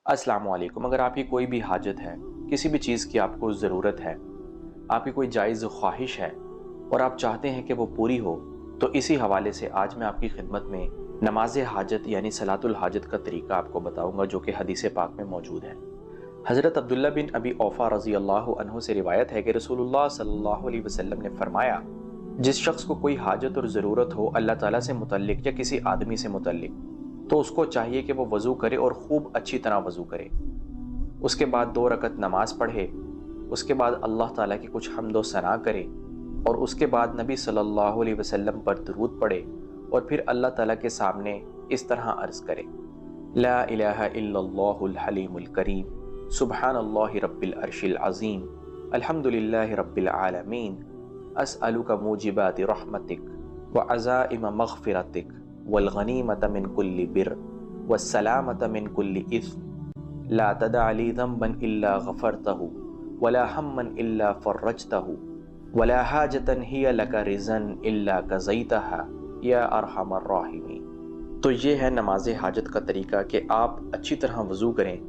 अस्सलाम वालेकुम। अगर आपकी कोई भी हाजत है, किसी भी चीज़ की आपको ज़रूरत है, आपकी कोई जायज़ ख्वाहिश है और आप चाहते हैं कि वो पूरी हो, तो इसी हवाले से आज मैं आपकी खिदमत में नमाज हाजत यानी सलातुल हाजत का तरीका आपको बताऊंगा, जो कि हदीस पाक में मौजूद है। हज़रत अब्दुल्ला बिन अबी औफ़ा रज़ी अल्लाह अन्हु से रिवायत है कि रसूलुल्लाह सल्लल्लाहु अलैहि वसल्लम ने फरमाया, जिस शख्स को कोई हाजत और ज़रूरत हो अल्लाह ताला से मुतल्लिक या किसी आदमी से मुतल्लिक, तो उसको चाहिए कि वो वज़ू करे और खूब अच्छी तरह वज़ू करे। उसके बाद 2 रकत नमाज पढ़े, उसके बाद अल्लाह ताला की कुछ हम्द व सना करे और उसके बाद नबी सल्लल्लाहु अलैहि वसल्लम पर दरूद पढ़े और फिर अल्लाह ताला के सामने इस तरह अर्ज़ करे, ला इलाहा इल्लल्लाहुल हलीमुल करीम, सुब्हानल्लाहि रब्बिल अर्शिल अज़ीम, अल्हम्दुलिल्लाहि रब्बिल आलमीन, अस्अलुका मूजिबाति रहमतिक व अज़ाइम मग़फ़िरतिक वल गनीमत मिन कुल्ली बिर वस्सलामत मिन कुल्ली इस्म, ला तदअ ली ज़ंबन इल्ला गफ़रतहु वला हम्मन इल्ला फ़र्रजतहु वला हाजतन हिय लका रिज़न इल्ला क़ज़ैतहा या अरहमर राहिमीन। तो ये है नमाज हाजत का तरीका कि आप अच्छी तरह वज़ू करें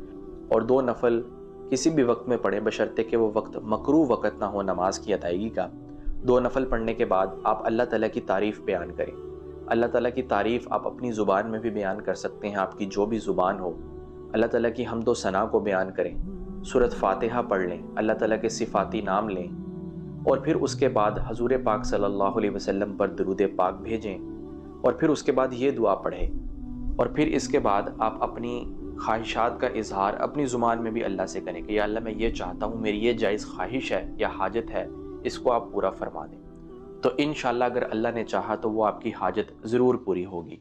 और 2 नफल किसी भी वक्त में पढ़ें, बशर्ते कि वो वक्त मकरूह वक्त ना हो नमाज की अदायगी का। 2 नफल पढ़ने के बाद आप अल्लाह ताला की तारीफ़ बयान करें। अल्लाह ताला की तारीफ़ आप अपनी ज़ुबान में भी बयान कर सकते हैं, आपकी जो भी ज़ुबान हो। अल्लाह ताला की हम्द व सना को बयान करें, सूरत फ़ातिहा पढ़ लें, अल्लाह ताला के सिफ़ाती नाम लें और फिर उसके बाद हज़ूर पाक सल्लल्लाहु अलैहि वसल्लम पर दरूद पाक भेजें और फिर उसके बाद ये दुआ पढ़ें और फिर इसके बाद आप अपनी ख्वाहिशात का इजहार अपनी ज़ुबान में भी अल्लाह से करें कि या अल्लाह मैं ये चाहता हूँ, मेरी ये जायज़ ख्वाहिश है या हाजत है, इसको आप पूरा फरमा दें। तो इंशाअल्लाह अगर अल्लाह ने चाहा तो वो आपकी हाजत ज़रूर पूरी होगी।